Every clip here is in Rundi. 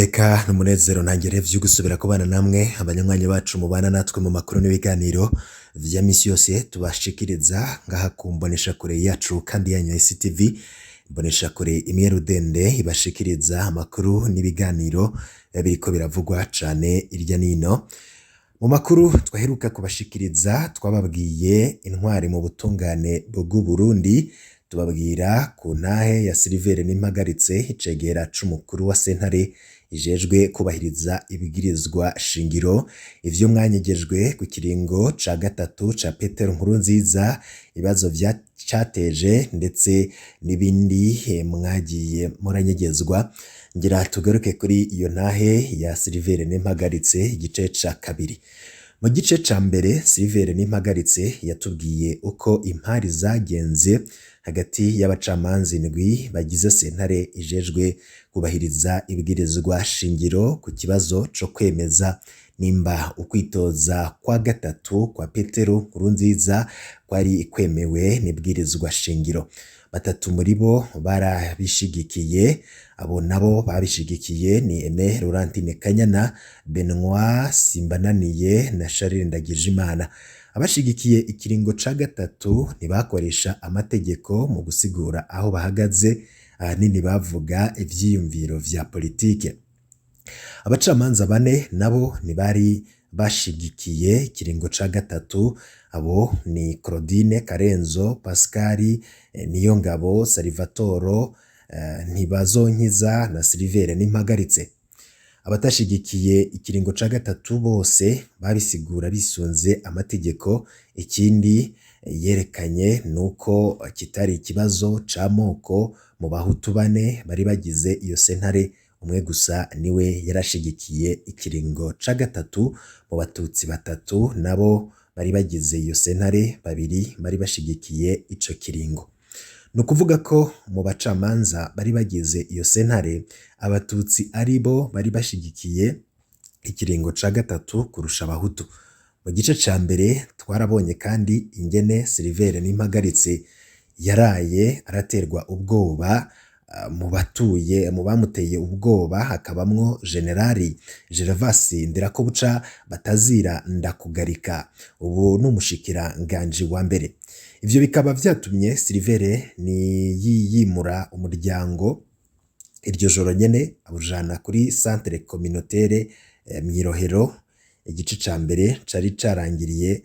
Iteka n'umunezero ntangere vyo gusubira kubana namwe abanywanyi bacu mubana natwe mu makuru n'ibiganiro vya misi yose tubashikiriza ngaha ku mboneshakure yacu kandi yanyu ICTV, imboneshakure imwe rudende ibashikiriza amakuru n'ibiganiro biriko biravugwa cane irya nino. Mu makuru twaheruka kubashikiriza twababwiye intwari mu butungane bw'u Burundi, tubabwira ku ntahe ya Silivere N'impagaritse icegera c'umukuru wa sentare ijejwe kubahiriza ibigirizwa shingiro, ivyo mwanyegejwe ku kiringo ca gatatu ca Petero Nkurunziza, ibibazo cateje ndetse n'ibindi mwagiye muranyegezwa. Ngira tugaruke kuri iyo ntahe ya Silivere N'impagaritse igice ca kabiri. Mu gice ca mbere Silivere N'impagaritse yatubwiye uko impari zagenze hagati y'abacamanza indwi bagize sentare ijejwe kubahiriza ibwirizwa shingiro ku kibazo co kwemeza nimba ukwitoza kwa gatatu kwa Petero Nkurunziza kwari kwemewe n'ibwirizwa shingiro. Batatu muri bo barabishigikiye, abo nabo babishigikiye ni Aime Laurentine Kanyana, Benoit Simbananiye na Charles Ndagijimana. Abashigikiye ikiringo ca gatatu ntibakoresha amategeko mu gusigura aho bahagaze, ahanini bavuga ivyiyumviro vya politike. Abacamanza bane nabo ntibari bashigikiye ikiringo ca gatatu, abo ni Claudine Karenzo, Pascal Niyongabo, Salvatore Ntibazonkiza na Silivere N'impagaritse. Abatashigikiye ikiringo ca gatatu bose babisigura bisunze amategeko. Ikindi yerekanye nuko kitari ikibazo c'amoko mu bahutu bane bari bagize iyo sentare, umwe gusa niwe yarashigikiye ikiringo ca gatatu. Mu batutsi batatu nabo bari bagize iyo sentare, babiri bari bashigikiye ico kiringo. Nukuvuga ko mu bacamanza bari bagize iyo sentare, abatutsi ari bo bari bashigikiye ikiringo ca gatatu kurusha abahutu. Mu gice ca mbere twarabonye kandi ingene Silivere N'impagaritse yaraye araterwa ubwoba mu bamuteye ubwoba hakabamwo Generali Gervasi Ndirakobuca batazira Ndakugarika, ubu n'umushikiranganji wa mbere. Ivyo bikaba vyatumye Silivere yimura umuryango iryo joro nyene awujana kuri centre communautaire Mwirohero. Igice ca mbere cari carangiriye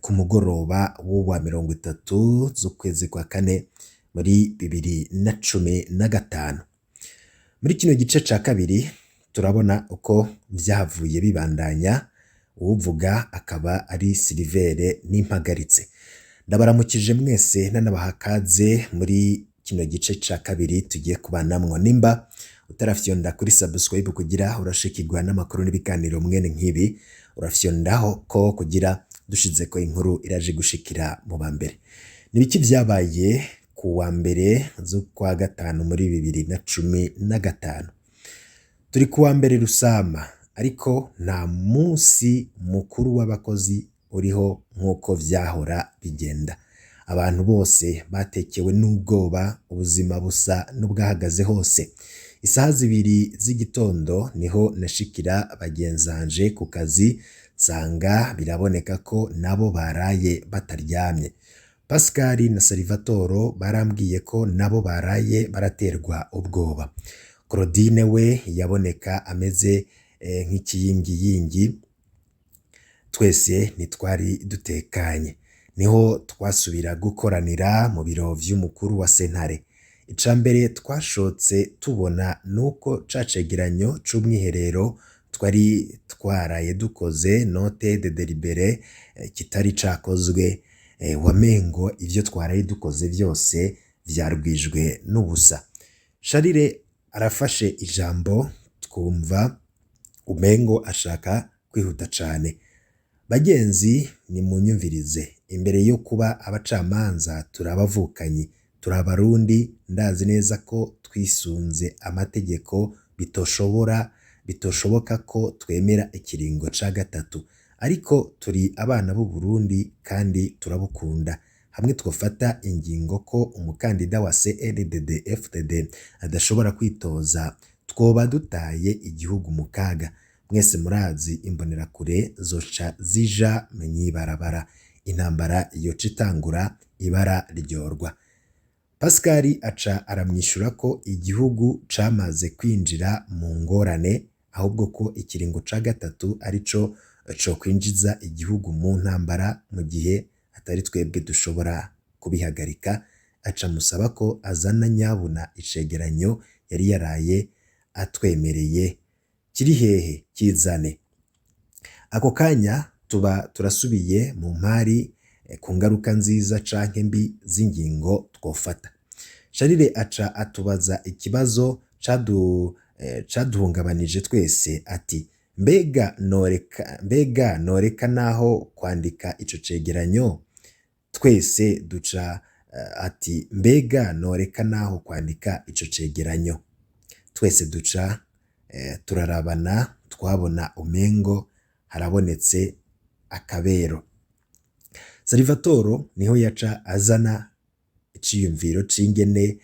ku mugoroba w'uwa 30 z'ukwezi kwa kane muri 2015. Muri kino gice ca kabiri turabona uko vyavuye bibandanya, uwuvuga akaba ari Silivere N'impagaritse. Ndabaramukije mwese nanabaha kaze muri kino gice ca kabiri tugiye kubanamwo. Nimba utarafyonda kuri subscribe kugira urashikirwa n'amakuru n'ibiganiro mwene nk'ibi, urafyondaho ko kugira dushizeko inkuru iraje gushikira mu bambere. Nibiki vyabaye ku wa mbere z'ukwa gatanu muri 2015? Turi ku wa mbere Rusama, ariko nta munsi mukuru w'abakozi uriho nk'uko vyahora bigenda. Abantu bose batekewe n'ubwoba, ubuzima busa n'ubwahagaze hose. Isaha 2 z'igitondo niho nashikira bagenzanje ku kazi, nsanga biraboneka ko nabo baraye bataryamye. Pascal na Salvatore barambwiye ko nabo baraye baraterwa ubwoba. Claudine we yaboneka ameze nk'ikiyingiyingi. Twese ntitwari dutekanye. Niho twasubira gukoranira mu biro vy'umukuru wa sentare. Icambere twashotse tubona nuko cacegeranyo c'umwiherero twari twaraye dukoze note de délibéré kitari cakozwe, wamengo ivyo twaraye dukoze vyose vyarwijwe n'ubusa. Charles arafashe ijambo, twumva umengo ashaka kwihuta cane. Bagenzi nimunyumvirize, imbere yo kuba abacamanza turabavukanyi, turabarundi. Ndazi neza ko twisunze amategeko bitoshoboka ko twemera ikiringo ca gatatu, ariko turi abana b'u Burundi kandi turabukunda. Hamwe twofata ingingo ko umukandida wa CNDD-FDD adashobora kwitoza twoba dutaye igihugu mu kaga. Mwese murazi imbonerakure zoca zija mw'ibarabara, intambara yoca itangura ibara ryorwa. Pascal aca aramwishura ko igihugu camaze kwinjira mu ngorane, ahubwo ko ikiringo ca gatatu arico co kwinjiza igihugu mu ntambara mu gihe atari twebwe dushobora kubihagarika. Aca musaba ko azana nyabuna icegeranyo yari yaraye atwemereye. Kiri hehe? Kizane. Ako kanya tuba turasubiye mu mpari ku ngaruka nziza canke mbi z'ingingo twofata. Charles aca atubaza ikibazo caduhungabanije twese ati mbega noreka naho kwandika ico cegeranyo? Twese duca ati mbega noreka naho kwandika ico cegeranyo? Twese duca turarabana, twabona umengo harabonetse akabero. Salvatore niho yaca azana iciyumviro c'ingene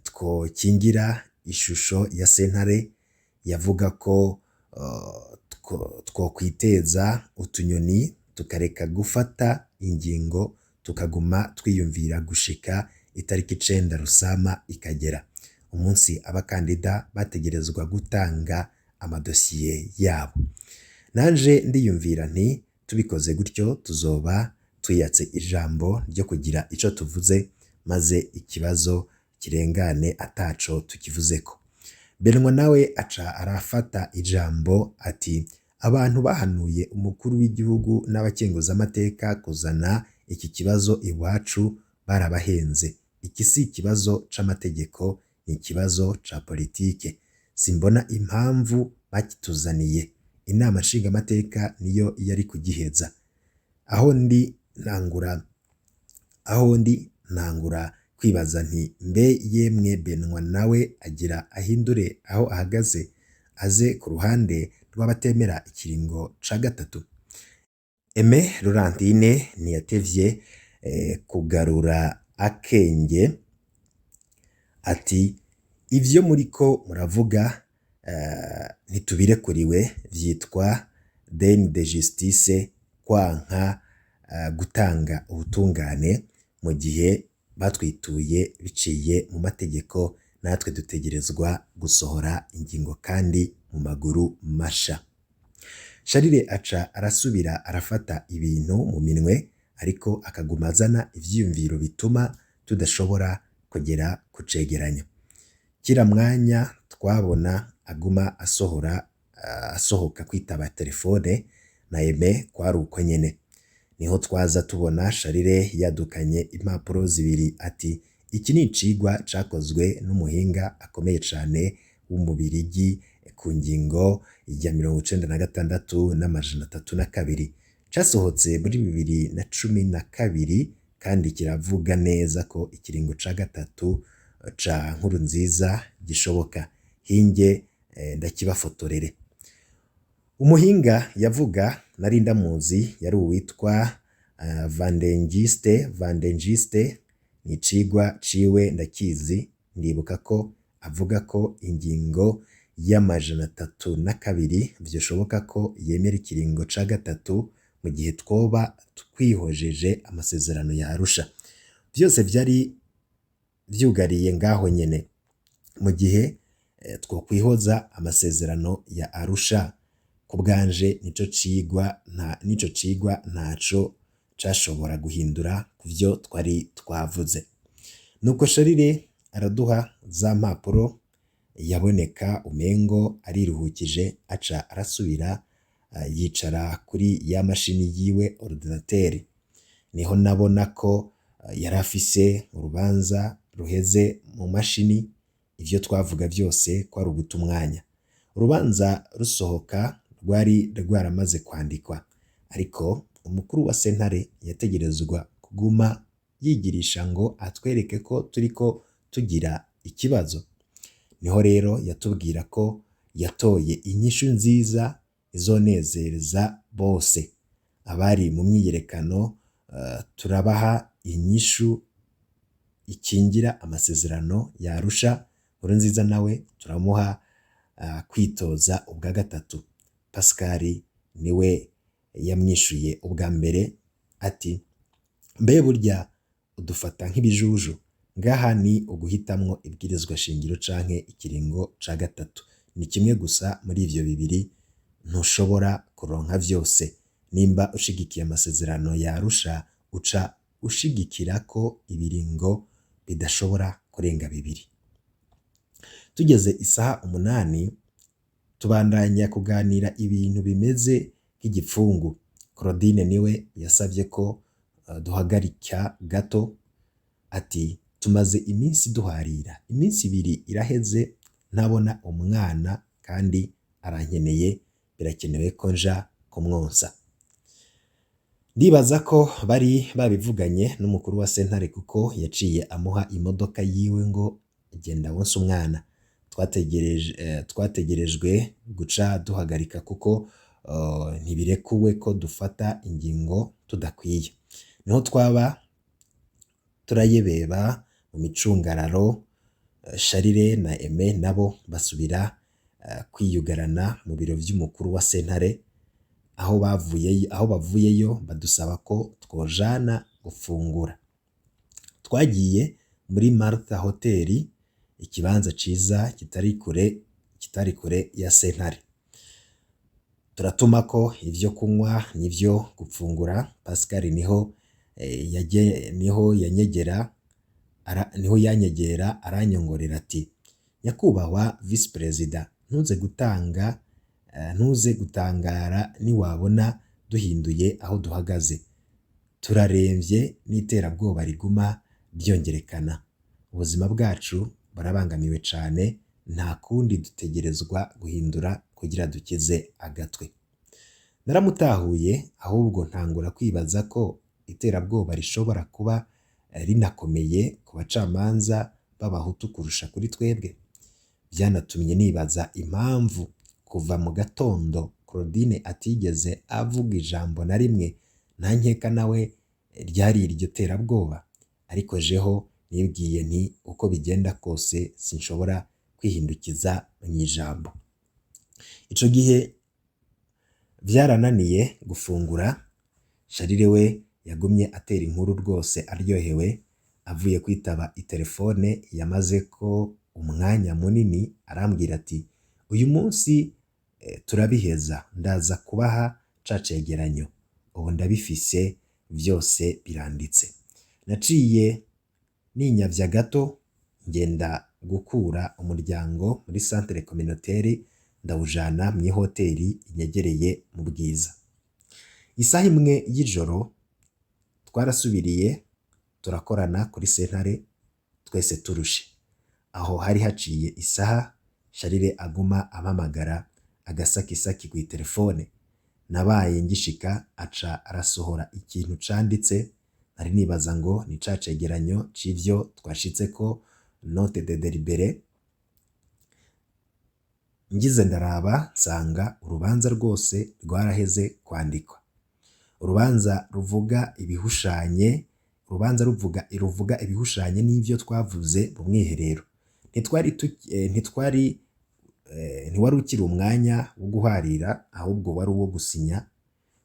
twokingira ishusho ya sentare, yavuga ko twokwiteza utunyoni tukareka gufata ingingo tukaguma twiyumvira gushika itariki 9 Rusama ikagera, umunsi abakandida bategerezwa gutanga amadosiye yabo. Nanje ndiyumvira nti tubikoze gutyo tuzoba twiyatse ijambo ryo kugira ico tuvuze, maze ikibazo kirengane ataco tukivuzeko. Benwa nawe aca arafata ijambo ati abantu bahanuye umukuru w'igihugu n'abakenguzamateka kuzana iki kibazo iwacu barabahenze. Iki si ikibazo c'amategeko, ni ikibazo ca politike. Simbona impamvu bakituzaniye. Inama nshingamateka niyo yari kugiheza. Aho ndi ntangura kwibaza nti mbe yemwe Benwa nawe agira ahindure aho ahagaze, aze ku ruhande rw'abatemera ikiringo ca gatatu. Aime Laurentine ntiyatevye kugarura akenge ati ivyo muriko muravuga ntitubirekuriwe, vyitwa deni de justice, kwanka gutanga ubutungane mu gihe batwituye biciye mu mategeko. Natwe dutegerezwa gusohora ingingo kandi mu maguru masha. Charles aca arasubira arafata ibintu mu minwe, ariko akaguma azana ivyiyumviro bituma tudashobora kugera ku cegeranyo. Kira mwanya twabona aguma asohoka kwitaba telefone na Aime, kwari uko nyene. Niho twaza tubona Charles yadukanye impapuro zibiri ati iki ni icigwa cakozwe n'umuhinga akomeye cane w'umubirigi ku ngingo ya 96 n'amajana 32, casohotse muri 2012 kandi kiravuga neza ko ikiringo ca gatatu ca Nkurunziza gishoboka. Hinge ndakibafotorere. Umuhinga yavuga nari ndamuzi, yari uwitwa Vandengiste. Ni icigwa ciwe ndakizi, ndibuka ko avuga ko ingingo y'amajana 32 vyoshoboka ko yemera ikiringo ca gatatu mu gihe twoba twihojeje amasezerano ya Arusha. Vyose vyari vyugariye ngaho nyene. Mu gihe twokwihoza amasezerano ya Arusha, ku bwanje nico cigwa ntaco cashobora guhindura kuvyo twari twavuze. Nuko Charles araduha za mpapuro, yaboneka umengo ariruhukije, aca arasubira yicara kuri ya mashini yiwe ordinateur. Niho nabona ko yari afise urubanza ruheze mu mashini, ivyo twavuga vyose ko ari uguta umwanya. Urubanza rusohoka rwari rwaramaze kwandikwa, ariko umukuru wa sentare yategerezwa kuguma yigirisha ngo atwereke ko turiko tugira ikibazo. Niho rero yatubwira ko yatoye inyishu nziza izonezereza bose. Abari mu myiyerekano turabaha inyishu ikingira amasezerano ya Arusha. Nkurunziza nawe turamuha kwitoza ubwa gatatu. Pascal niwe yamwishuye ubwa mbere ati mbe burya udufata nk'ibijuju, ngaha ni uguhitamwo ibwirizwa shingiro canke ikiringo ca gatatu, ni kimwe gusa muri ivyo bibiri, ntushobora kuronka vyose. Nimba ushigikiye amasezerano ya Arusha uca ushigikira ko ibiringo bidashobora kurenga bibiri. Tugeze isaha 8 tubandanya kuganira ibintu bimeze nk'igipfungu. Claudine niwe yasavye ko duhagarika gato ati tumaze iminsi duharira, iminsi 2 iraheze ntabona umwana kandi arankeneye, birakenewe ko nja kumwonsa. Ndibaza ko bari babivuganye n'umukuru wa sentare kuko yaciye amuha imodoka yiwe ngo genda wonsa umwana. Twategerejwe guca duhagarika kuko ntibirekuwe ko dufata ingingo tudakwiye. Niho twaba turayebeba mu micungararo. Charire na Aime nabo basubira kwiyugarana mu biro vy'umukuru wa sentare, aho bavuyeyo badusaba ko twojana gufungura. Twagiye muri Martha Hotel, ikibanza ciza kitari kure ya sentare. Turatumako ivyo kunywa n'ivyo gufungura. Pascal niho yanyegera aranyongorera ati nyakubahwa vice perezida, ntuze gutangara niwabona duhinduye aho duhagaze. Turaremvye n'iterabwoba riguma ryongerekana. Ubuzima bwacu barabangamiwe cane, nta kundi dutegerezwa guhindura kugira dukize agatwe. Naramutahuye, ahubwo ntangura kwibaza ko iterabwoba rishobora kuba rinakomeye ku bacamanza b'abahutu kurusha kuri twebwe. Vyanatumye nibaza impamvu kuva mu gatondo Claudine atigeze avuga ijambo na rimwe, nankeka nawe ryari iryo terabwoba. Ariko jeho nibwiye nti uko bigenda kose sinshobora kwihindukiza mw'ijambo. Ico gihe vyarananiye gufungura. Charire we yagumye atera inkuru rwose aryohewe, avuye kwitaba itelefone yamaze ko umwanya munini, arambwira ati uyu munsi turabiheza, ndaza kubaha ca cegeranyo, ubu ndabifise vyose biranditse. Naciye ninyavya gato ngenda gukura umuryango muri centre communautaire, ndawujana mw'ihoteli inyegereye mu Bwiza. Isaha 1 y'ijoro twarasubiriye turakorana kuri sentare twese turushe. Aho hari haciye isaha, Charire aguma ampamagara agasakisaki ku telefone. Nabaye ngishika aca arasohora ikintu canditse, nari nibaza ngo ni ca cegeranyo c'ivyo twashitseko, note de délibéré. Ngize ndaraba nsanga urubanza rwose rwaraheze kwandikwa. Urubanza ruvuga ibihushanye n'ivyo twavuze mu mwiherero. Ntiwari ukiri umwanya wo guharira, ahubwo wari uwo gusinya.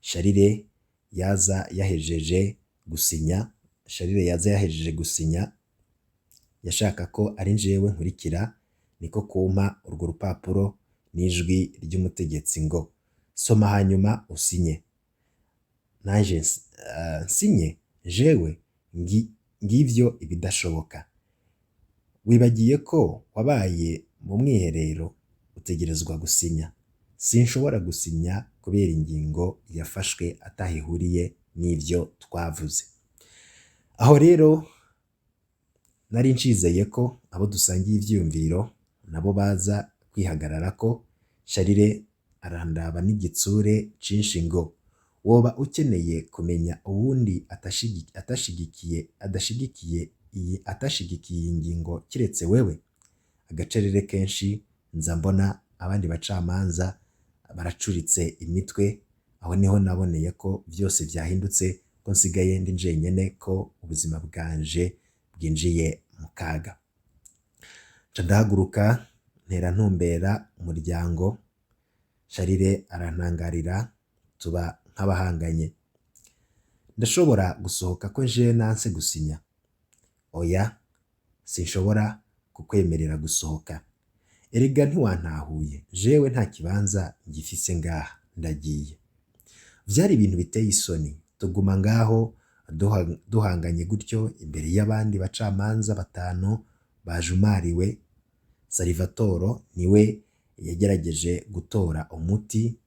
Charire yaza yahejeje gusinya, yashaka ko ari jewe nkurikira, niko kumpa urwo rupapuro n'ijwi ry'umutegetsi ngo soma hanyuma usinye. Nanje nsinye jewe? Ngivyo ibidashoboka. Wibagiye ko wabaye mu mwiherero, utegerezwa gusinya. Sinshobora gusinya kubera ingingo yafashwe atahihuriye n'ivyo twavuze. Aho rero nari ncizeye ko abo dusangiye ivyiyumviro nabo baza kwihagararako. Charire arandaba n'igitsure cinshi ngo woba ukeneye kumenya uwundi adashigikiye iyi ngingo kiretse wewe? Agacerere kenshi nza mbona abandi bacamanza baracuritse imitwe. Aho niho naboneye ko vyose vyahindutse, ko nsigaye ndi jenyene, ko ubuzima bwanje bwinjiye mu kaga. Ca ndahaguruka ntera ntumbera umuryango, Sharire arantangarira tuba nk'abahanganye. Ndashobora gusohoka ko jewe nanse gusinya? Oya, sinshobora kukwemerera gusohoka. Erega ntiwantahuye, jewe nta kibanza ngifise ngaha, ndagiye. Vyari ibintu biteye isoni, tuguma ngaho duhanganye gutyo imbere y'abandi bacamanza batanu bajumariwe. Salvatore niwe yagerageje gutora umuti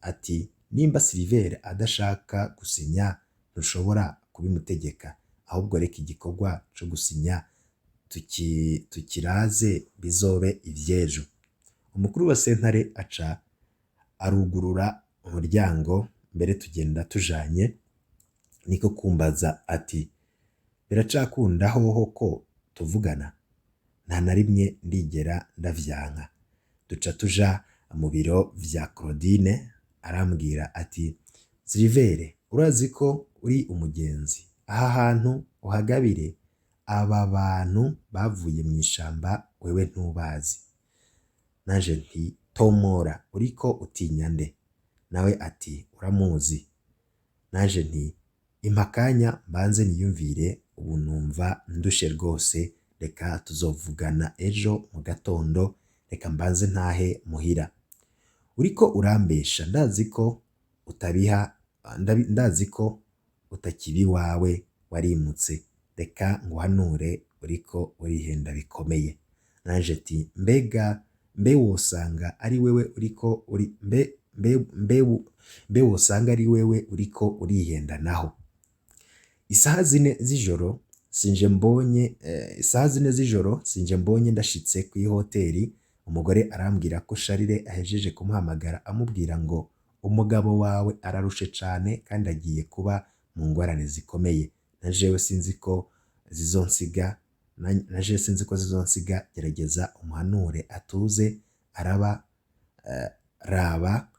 ati nimba Silver adashaka gusinya ntushobora kubimutegeka, ahubwo reka igikorwa co gusinya tukiraze bizobe ivyejo. Umukuru wa sentare aca arugurura umuryango, mbere tugenda tujanye, niko kumbaza ati biracakunda hoho ko tuvugana? Nta na rimwe ndigera ndavyanka. Duca tuja mu biro vya Claudine, arambwira ati Silver, urazi ko uri umugenzi, aha hantu uhagabire, aba bantu bavuye mu ishamba wewe ntubazi. Naje nti tomora, uriko utinya nde? Nawe ati uramuzi. Naje nti impakanya mbanze niyumvire, ubu numva ndushe rwose, reka tuzovugana ejo mu gatondo, reka mbanze ntahe muhira. Uriko urambesha, ndazi ko utakibi wawe warimutse, reka nguhanure, uriko urihenda bikomeye. Naje ati mbe wosanga ari wewe uriko urihenda naho. Isaha zine z'ijoro sinje mbonye ndashitse kw'ihoteri, umugore arambwira ko Sharire ahejeje kumuhamagara amubwira ngo umugabo wawe ararushe cane kandi agiye kuba mu ngorane zikomeye. Najewe sinzi ko zizonsiga, gerageza umuhanure atuze, raba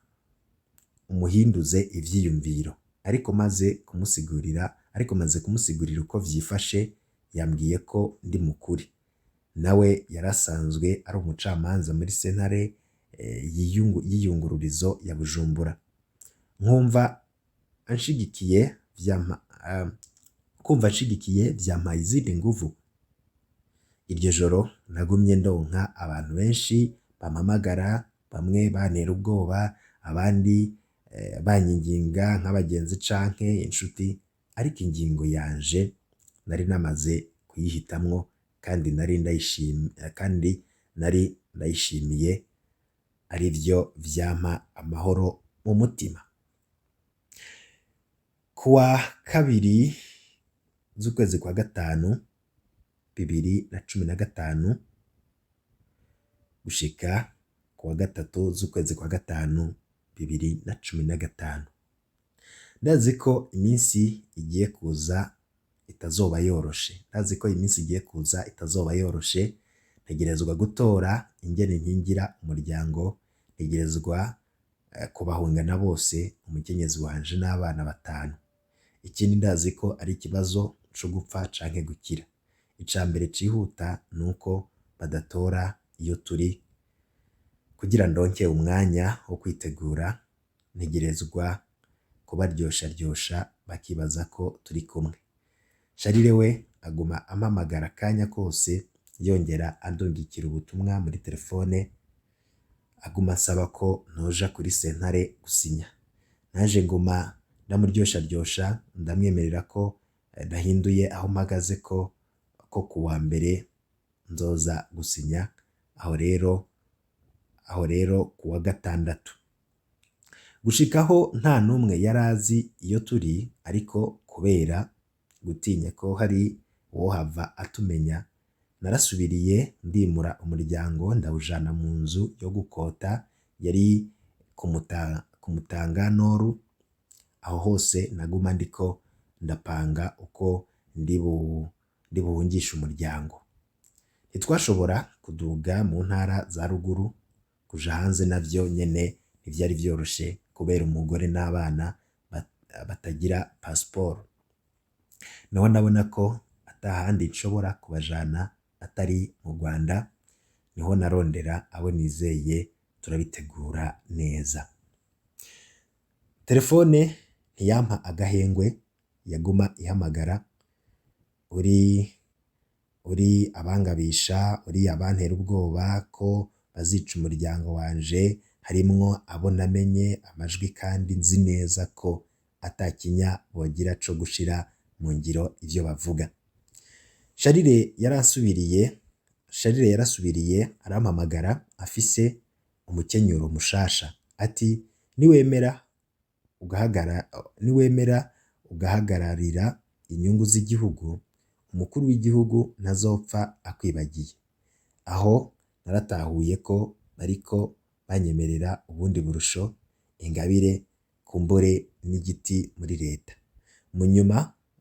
umuhinduze ivyiyumviro. Ariko maze kumusigurira uko vyifashe, yambwiye ko ndi mukuri. Nawe yarasanzwe ari umucamanza muri sentare y'iyungururizo ya Bujumbura. Kumva anshigikiye vyampaye izindi nguvu. Iryo joro nagumye ndonka abantu benshi bampamagara, bamwe bantera ubwoba, abandi banyinginga nk'abagenzi canke inshuti, ariko ingingo yanje nari namaze kuyihitamwo kandi nari ndayishimiye, arivyo vyampa amahoro mu mutima. Kuwa 2 z'ukwezi kwa gatanu 2015 gushika kuwa 3 z'ukwezi kwa gatanu 2015, ndazi ko iminsi igiye kuza itazoba yoroshe. Ntegerezwa gutora ingene nkingira umuryango, ntegerezwa kubahungana bose, umukenyezi wanje n'abana 5. Ikindi ndazi ko ari ikibazo co gupfa canke gukira. Icambere cihuta nuko badatora iyo turi, kugira ndonke umwanya wo kwitegura. Ntegerezwa kubaryoshya bakibaza ko turi kumwe. Sharire we aguma ampamagara akanya kose, yongera andungikira ubutumwa muri telefone, aguma asaba ko noja kuri sentare gusinya. Naje nguma ndamuryoshya, ndamwemerera ko ndahinduye aho mpagaze, ko kuwa mbere nzoza gusinya. Aho rero kuwa 6 gushikaho nta numwe yarazi iyo turi, ariko kubera gutinya ko hari uwohava atumenya, narasubiriye ndimura umuryango, ndawujana mu nzu yo gukota yari ku Mutanga Noru. Aho hose naguma ndiko ndapanga uko ndibuhungisha umuryango. Ntitwashobora kuduga mu ntara za ruguru, kuja hanze navyo nyene ntivyari vyoroshe kubera umugore n'abana batagira pasiporo. Naho ndabona ko atahandi nshobora kubajana atari mu Rwanda, niho narondera abo nizeye turabitegura neza. Telefone ntiyampa agahengwe, yaguma ihamagara, uri abangabisha, uri abantera ubwoba ko bazica umuryango wanje, harimwo abo namenye amajwi kandi nzi neza ko atakinya bogira co gushira mu ngiro ivyo bavuga. Sharire yarasubiriye arampamagara afise umukenyuro mushasha ati niwemera ugahagararira inyungu z'igihugu, umukuru w'igihugu ntazopfa akwibagiye. Aho naratahuye ko bariko banyemerera ubundi burusho, ingabire, kumbure n'igiti muri leta.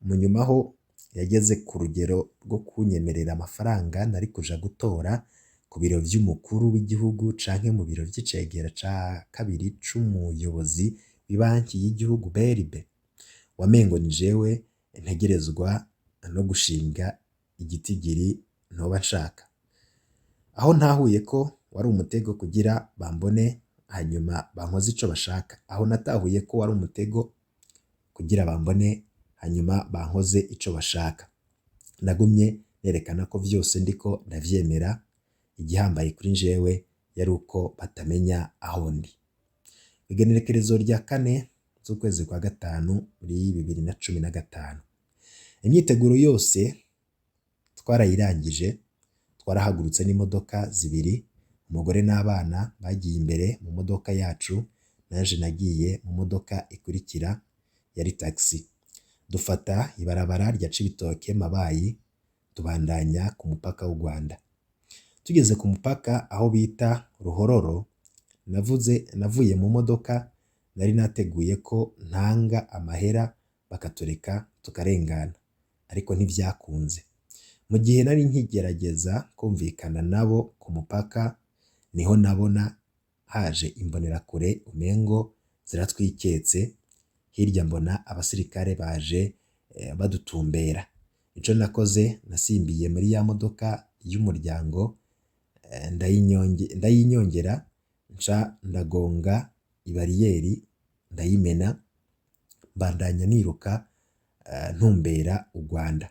Munyuma ho yageze ku rugero rwo kunyemerera amafaranga nari kuja gutora ku biro vy'umukuru w'igihugu canke mu biro vy'icegera ca kabiri c'umuyobozi w'ibanki y'igihugu BRB. Wamengo ni jewe ntegerezwa no gushinga igitigiri ntoba nshaka. Aho ntahuye ko wari umutego kugira bambone hanyuma bankoze ico bashaka. Aho natahuye ko wari umutego kugira bambone hanyuma bankoze ico bashaka. Nagumye nerekana ko vyose ndiko ndavyemera, igihambaye kuri jewe yari uko batamenya aho ndi. Igenekerezo rya 4 z'ukwezi kwa gatanu muri 2015, imyiteguro yose twarayirangije, twarahagurutse n'imodoka zibiri, umugore n'abana bagiye imbere mu modoka yacu, nanje nagiye mu modoka ikurikira yari taxi. Dufata ibarabara rya Cibitoke Mabayi tubandanya ku mupaka w'u Rwanda. Tugeze ku mupaka aho bita Ruhororo, navuye mu modoka, nari nateguye ko ntanga amahera bakatureka tukarengana, ariko ntivyakunze. Mu gihe nari nkigerageza kumvikana nabo ku mupaka, niho nabona haje imbonerakure umengo ziratwiketse, hirya mbona abasirikare baje badutumbera. Ico nakoze nasimbiye muri ya modoka y'umuryango, ndayinyongera, nca ndagonga ibariyeri ndayimena, bandanya niruka ntumbera u Rwanda.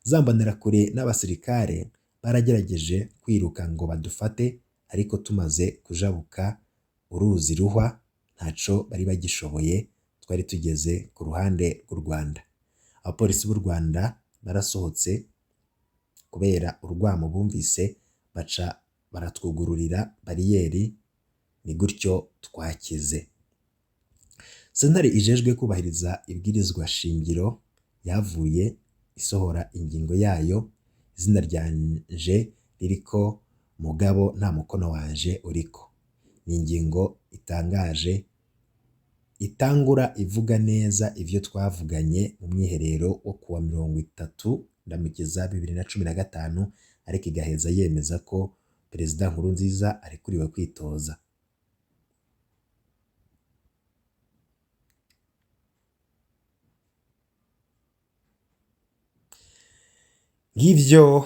Za mbonerakure n'abasirikare baragerageje kwiruka ngo badufate, ariko tumaze kujabuka uruzi Ruhwa ntaco bari bagishoboye, twari tugeze ku ruhande rw'u Rwanda. Abapolisi b'u Rwanda barasohotse kubera urwamo bumvise, baca baratwugururira bariyeri, ni gutyo twakize. Sentare ijejwe kubahiriza ibwirizwa shingiro yavuye isohora ingingo yayo, izina ryanje ririko mugabo nta mukono wanje uriko. Ni ingingo itangaje, itangura ivuga neza ivyo twavuganye mu mwiherero wo kuwa 30 Ndamukiza 2015, ariko igaheza yemeza ko Perezida Nkurunziza arekuriwe kwitoza. Ngivyo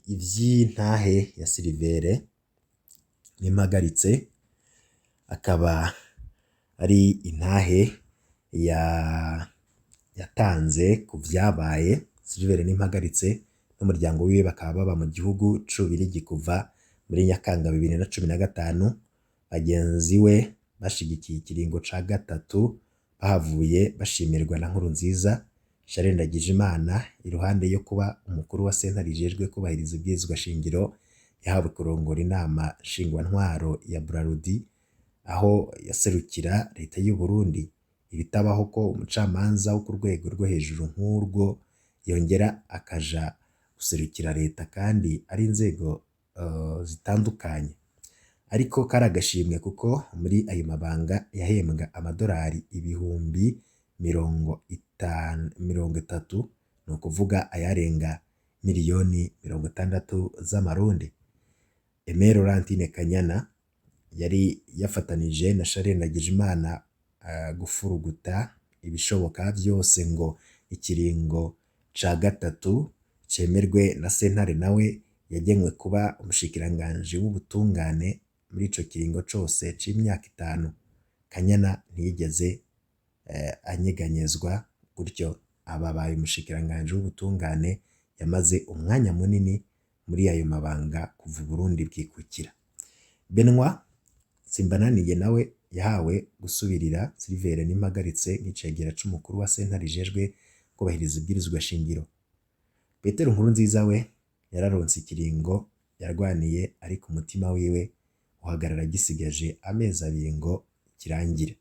ivy'intahe ya Silivere Nimpagaritse, akaba ari intahe yatanze ku vyabaye. Silivere Nimpagaritse n'umuryango wiwe bakaba baba mu gihugu c'Ububirigi kuva muri Nyakanga 2015. Bagenzi we bashigikiye ikiringo ca gatatu bahavuye bashimirwa na Nkurunziza. Charles Ndagijimana, iruhande yo kuba umukuru wa sentare ijejwe kubahiriza ibwirizwa shingiro, yahawe kurongora inama nshingwantwaro ya Braludi, aho yaserukira leta y'u Burundi. Ibitabaho ko umucamanza wo ku rwego rwo hejuru nk'urwo yongera akaja guserukira leta kandi ari inzego zitandukanye. Ariko kari agashimwe kuko muri ayo mabanga yahembwa amadolari ibihumbi 30, ni ukuvuga ayarenga miliyoni 60 z'amarundi. Aimé Laurentine Kanyana yari yafatanije na Charles Ndagijimana gufuruguta ibishoboka vyose ngo ikiringo ca gatatu cemerwe na sentare, nawe yagenywe kuba umushikiranganji w'ubutungane muri ico kiringo cose c'imyaka 5, Kanyana ntiyigeze anyeganyezwa, gutyo ababaye umushikiranganji w'ubutungane yamaze umwanya munini muri ayo mabanga kuva Burundi bwikukira. Benoit Simbananiye nawe yahawe gusubirira Silivere N'impagaritse nk'icegera c'umukuru wa sentare ijejwe kubahiriza ibwirizwa shingiro. Petero Nkurunziza we yararonse ikiringo yarwaniye, ariko umutima wiwe uhagarara gisigaje amezi 2 ngo kirangire.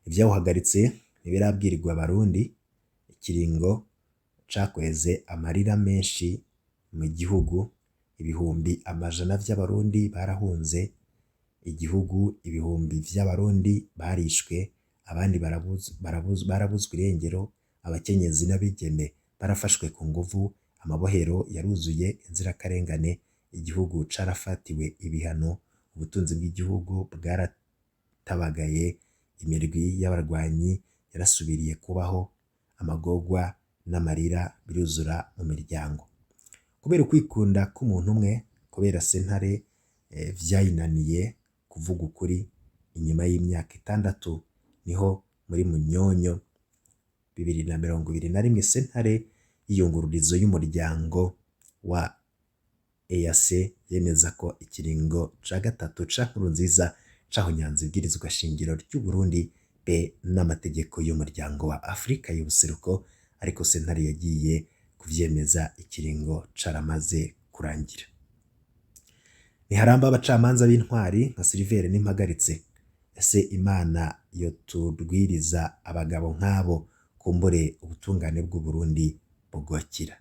Ivyawuhagaritse ntibirabwirirwa abarundi. Ikiringo cakweze amarira menshi mu gihugu, ibihumbi amajana vy'abarundi barahunze igihugu, ibihumbi vy'abarundi barishwe, abandi barabuzwa irengero, abakenyezi n'abigeme barafashwe ku nguvu, amabohero yaruzuye inzirakarengane, igihugu carafatiwe ibihano, ubutunzi bw'igihugu bwaratabagaye, imirwi y'abarwanyi yarasubiriye kubaho, amagorwa n'amarira biruzura mu miryango. Kubera ukwikunda k'umuntu umwe, kubera sentare vyayinaniye kuvuga ukuri, inyuma y'imyaka 6 niho muri Munyonyo 2021 sentare y'iyungururizo y'umuryango wa EAC yemeza ko ikiringo ca gatatu ca Nkurunziza cahonyanze ibwirizwa shingiro ry'u Burundi be n'amategeko y'umuryango wa Afrika y'ubuseruko, ariko sentare yagiye kuvyemeza ikiringo caramaze kurangira. Niharamba abacamanza b'intwari nka Silivere N'impagaritse. Ese Imana yoturwiriza abagabo nk'abo, kumbure ubutungane bw'u Burundi bugokira.